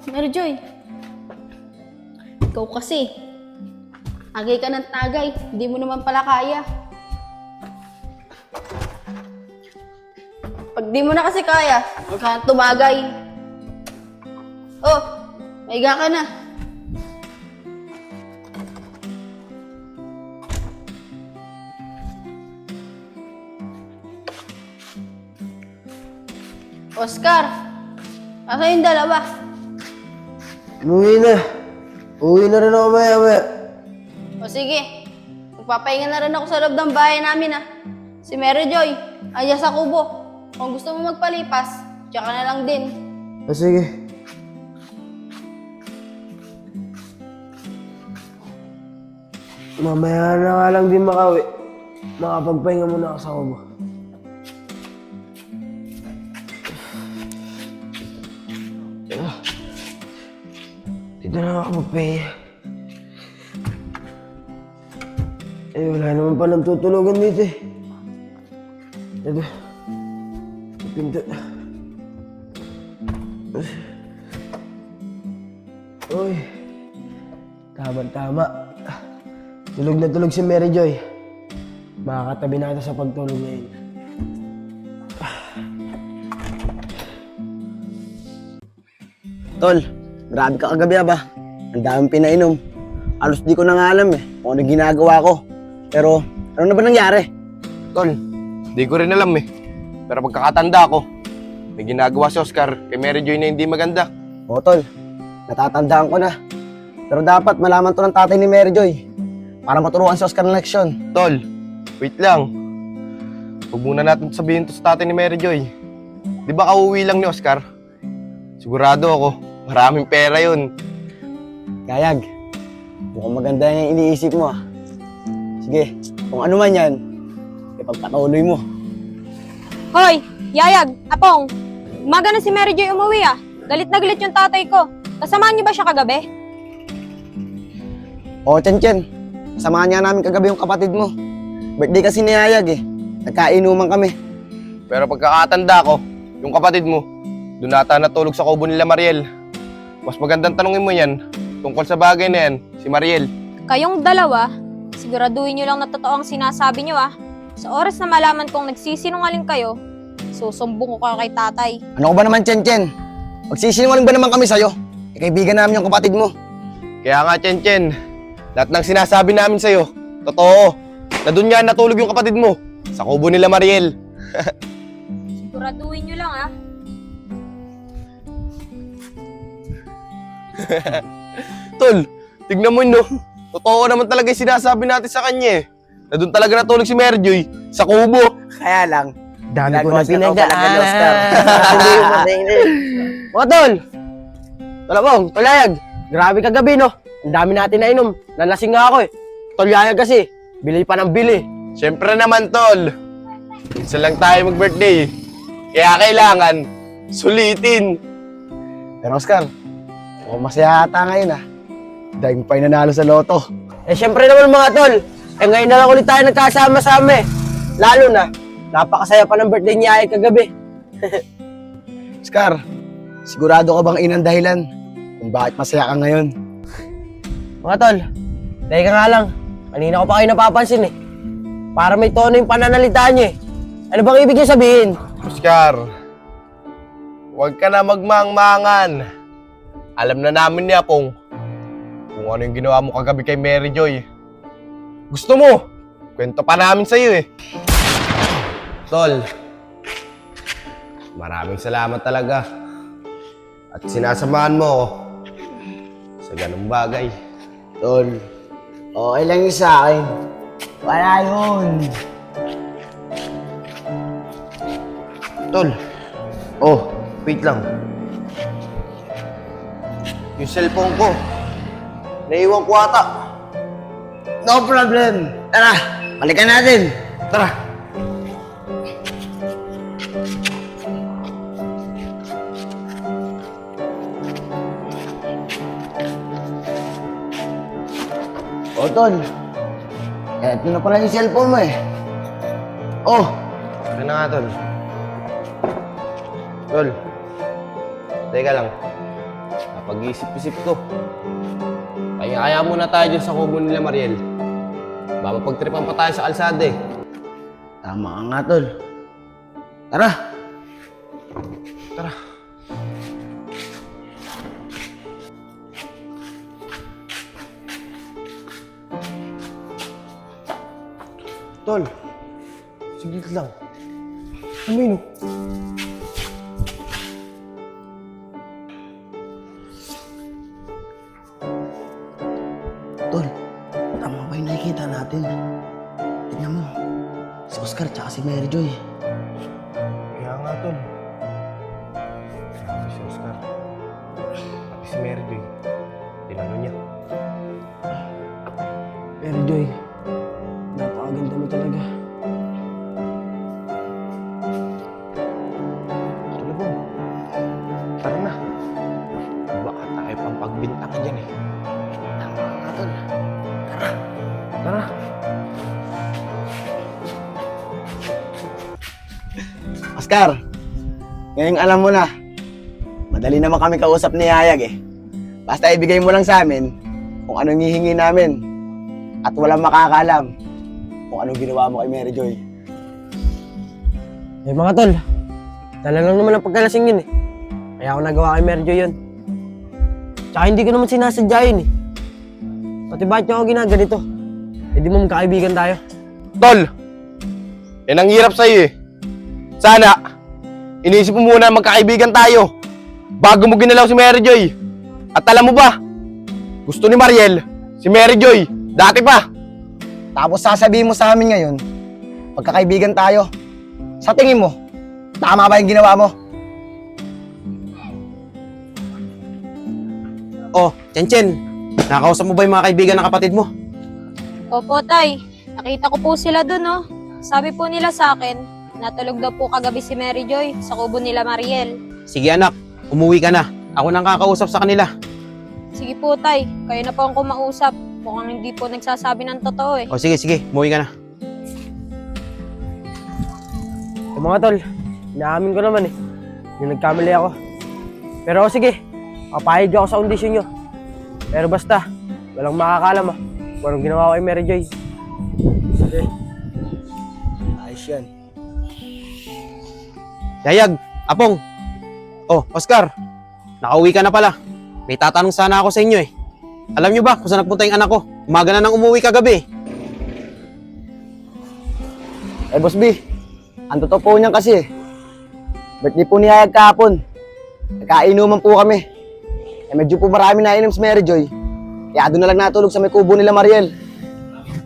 Mary Joy, ikaw kasi. Tagay ka ng tagay. Hindi mo naman pala kaya. Pag di mo na kasi kaya, huwag ka tumagay. Oh, maiga ka na. Oscar, asa yung dalawa? Uwi na rin ako maya-maya. O sige, magpapahinga na rin ako sa loob ng bahay namin Si Mary Joy, ayan sa kubo. Kung gusto mo magpalipas, tsaka na lang din. Sige. Mamaya na nga lang din makauwi. Makapagpahinga muna ako sa kubo. Dito na ako magpahinga. Wala naman palang tutulugan dito Ito. Pinto. Uy. Tama. Tulog na tulog si Mary Joy. Makakatabi na ito sa pagtulog ngayon. Tol, grabe ka kagabi ba? Ang daming pinainom. Alos di ko na nga alam kung ano ginagawa ko. Pero, ano na ba nangyari? Tol, di ko rin alam Pero pagkakatanda ko, may ginagawa si Oscar kay Mary Joy na hindi maganda. Oo, Tol. Natatandaan ko na. Pero dapat malaman to ng tatay ni Mary Joy para maturuan si Oscar ng leksyon. Tol, wait lang. Huwag muna natin sabihin to sa tatay ni Mary Joy. Di ba kauwi lang ni Oscar? Sigurado ako, maraming pera yun. Gayag, mukhang maganda yung iniisip mo Sige, kung ano man yan, ipagpatuloy mo. Hoy, Yayag, Apong, umaga na si Mary Joy umuwi Galit na galit yung tatay ko. Kasamahan niyo ba siya kagabi? Oo, Chen. Samahan niya namin kagabi yung kapatid mo. Birthday kasi ni Yayag Nagkainuman kami. Pero pagkakatanda ko, yung kapatid mo, doon ata natulog sa kubo nila Mariel. Mas magandang tanungin mo yan, tungkol sa bagay na yan, si Mariel. Kayong dalawa, siguraduhin niyo lang na totoo ang sinasabi niyo Sa oras na malaman kong nagsisinungaling kayo, susumbong ko kay tatay. Ano ko ba naman, Chen? Magsisinungaling ba naman kami sa'yo? Kaibigan namin yung kapatid mo. Kaya nga, Chen, lahat ng sinasabi namin sa'yo, totoo. Na doon nga natulog yung kapatid mo, sa kubo nila Mariel. Siguraduhin niyo lang Tol, tignan mo yun, Totoo naman talaga yung sinasabi natin sa kanya Na doon talaga natulog si Mary Joy, sa kubo. Kaya lang, Dami ko ginagawa na siya ng pinagdaan. talaga, Oscar. Hindi yung Mga tol! Talabong, Tolayag, grabe kagabi Ang dami natin nainom. Nalasing nga ako Tol Yayag kasi, bili pa ng bili. Siyempre naman, Tol. Isa lang tayo mag-birthday. Kaya kailangan sulitin. Pero Oscar, masaya ata ngayon Dahil pa nanalo sa loto. Siyempre naman mga tol, ngayon na lang ulit tayo nagkasama-sama Lalo na, napakasaya pa ng birthday ni Yayag kagabi. Oscar, sigurado ka bang inang dahilan kung bakit masaya ka ngayon? Mga tol, teka nga lang, kanina ko pa kayo napapansin Para may tono yung pananalita niyo Ano bang ibig niyo sabihin? Oscar, huwag ka na magmangmangan. Alam na namin ni Apong kung ano yung ginawa mo kagabi kay Mary Joy. Gusto mo? Kwento pa namin sa'yo Tol, maraming salamat talaga. At sinasamahan mo ako sa ganung bagay. Tol, okay lang yun sa akin. Wala yun. Tol, wait lang. Yung cellphone ko, naiwan ko ata. No problem. Tara, balikan natin. Tara. Tol, eto na pala yung cellphone mo Ano na nga, Tol? Tol, teka lang. Napag-iisip-isip ko. Kaya muna tayo dyan sa kubo nila Mariel. Baka mapagtripan pa tayo sa kalsada eh. Tama ka nga, tol. Tara! Tara. Tol, saglit lang. Ano yun? Tol, tama ba yung nakikita natin? Tignan mo, si Oscar tsaka si Mary Joy. Kaya nga, Tol. Grabe si Oscar. Pati si Mary Joy. Tinano niya. Mary Joy, napakaganda mo talaga. Tol, Bong. Tara na. Baka tayo pang pagbintangan dyan eh. Tama nga, tol. Tara. Oscar, ngayong alam mo na, madali naman kami kausap ni Hayag eh. Basta ibigay mo lang sa amin kung anong hihingi namin at walang makakaalam kung anong ginawa mo kay Mary Joy. Eh mga tol, dala lang naman ang pagkalasing yun eh. Kaya ako nagawa kay Mary Joy yun. Tsaka hindi ko naman sinasadya yun eh. Pati bakit niya ako ginaganito? Eh di mo magkakaibigan tayo. Tol! Yan ang hirap sa'yo eh. Sana, iniisip mo muna magkakaibigan tayo bago mo ginalaw si Mary Joy. At alam mo ba, gusto ni Mariel, si Mary Joy, dati pa. Tapos sasabihin mo sa amin ngayon, pagkakaibigan tayo. Sa tingin mo, tama ba yung ginawa mo? Oh, Chen, nakakausap mo ba yung mga kaibigan ng kapatid mo? Opo, tay. Nakita ko po sila dun, oh. Sabi po nila sa akin, natulog daw po kagabi si Mary Joy sa kubo nila Mariel. Sige anak, umuwi ka na. Ako nang kakausap sa kanila. Sige po, tay. Kayo na po ang kumausap. Mukhang hindi po nagsasabi ng totoo eh. O sige, umuwi ka na. Eh mga tol, inaamin ko naman eh. Yung nagkamali ako. Pero sige, papayag ako sa kondisyon nyo. Pero basta, walang makakalam ah. Kung anong ginawa ko kay Mary Joy. Sige. Ayos yan. Yayag, Apong. Oh, Oscar, nakauwi ka na pala. May tatanong sana ako sa inyo eh. Alam nyo ba kung saan nagpunta yung anak ko? Umaga na nang umuwi kagabi. Eh, Boss B, ang totoo po niyan kasi, birthday po ni Hayag kahapon. Nagkainuman po kami. Eh, medyo po marami na inom si Mary Joy. Kaya doon na lang natulog sa may kubo nila Mariel.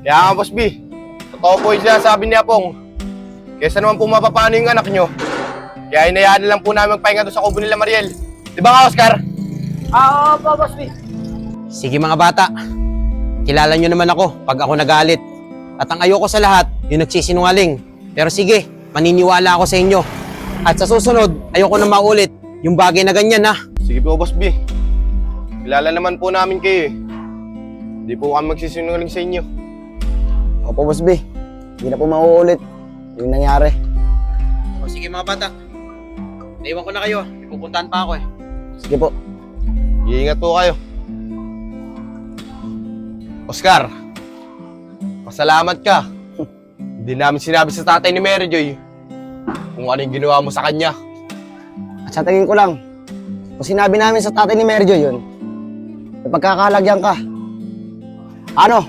Kaya nga, Boss B, totoo po yung sinasabi ni Apong. Kesa naman po mapapano yung anak nyo. Kaya inayaan na lang po namin magpahinga doon sa kubo nila Mariel. Di ba nga, Oscar? Oo po, Boss B. Sige mga bata, kilala nyo naman ako pag ako nagalit. At ang ayoko sa lahat, yung nagsisinungaling. Pero sige, maniniwala ako sa inyo. At sa susunod, ayoko na maulit yung bagay na ganyan ha. Sige po, Boss B. Kilala naman po namin kayo eh. Hindi po kami magsisinungaling sa inyo. Opo, Boss B. Hindi na po mauulit yung nangyari. O sige mga bata, naiwan ko na kayo. May pupuntahan pa ako eh. Sige po. Iingat po kayo. Oscar, pasalamat ka. Hindi namin sinabi sa tatay ni Mary Joy kung ano yung ginawa mo sa kanya. At sa tingin ko lang, kung sinabi namin sa tatay ni Mary Joy yun, may pagkakalagyan ka. Ano?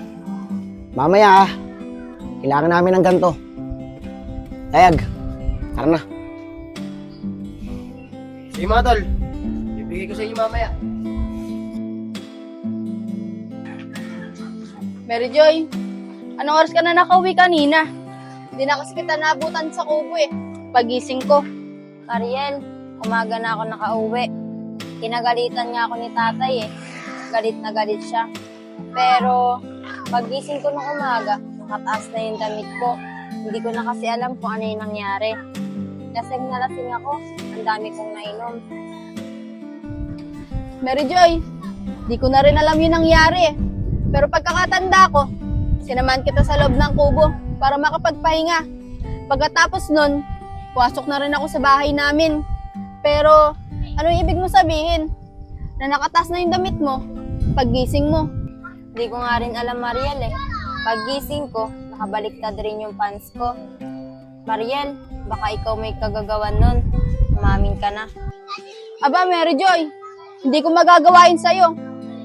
Mamaya kailangan namin ng ganito. Hayag, tara na. Sige mga tol, bibigay ko sa inyo mamaya. Mary Joy, anong oras ka na nakauwi kanina? Hindi na kasi kita naabutan sa kubo eh. Pagising ko. Mariel, umaga na ako nakauwi. Kinagalitan nga ako ni tatay eh. Galit na galit siya. Pero, pagising ko nung umaga, nakataas na yung damit ko. Hindi ko na kasi alam kung ano yung nangyari. Lasing na lasing ako, ang dami kong nainom. Mary Joy, di ko na rin alam yung nangyari eh. Pero pagkakatanda ko, sinamahan kita sa loob ng kubo para makapagpahinga. Pagkatapos nun, pasok na rin ako sa bahay namin. Pero, ano yung ibig mo sabihin? na nakataas na yung damit mo paggising mo. Di ko nga rin alam, Mariel eh. Paggising ko, nakabaliktad rin yung pants ko. Mariel, baka ikaw may kagagawan nun. Umamin ka na. Aba, Mary Joy, hindi ko magagawain sa'yo.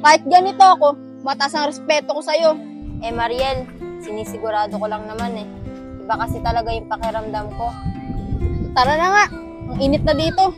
Kahit ganito ako, mataas ang respeto ko sa'yo. Eh Mariel, sinisigurado ko lang naman eh. Iba kasi talaga yung pakiramdam ko. Tara na nga, ang init na dito.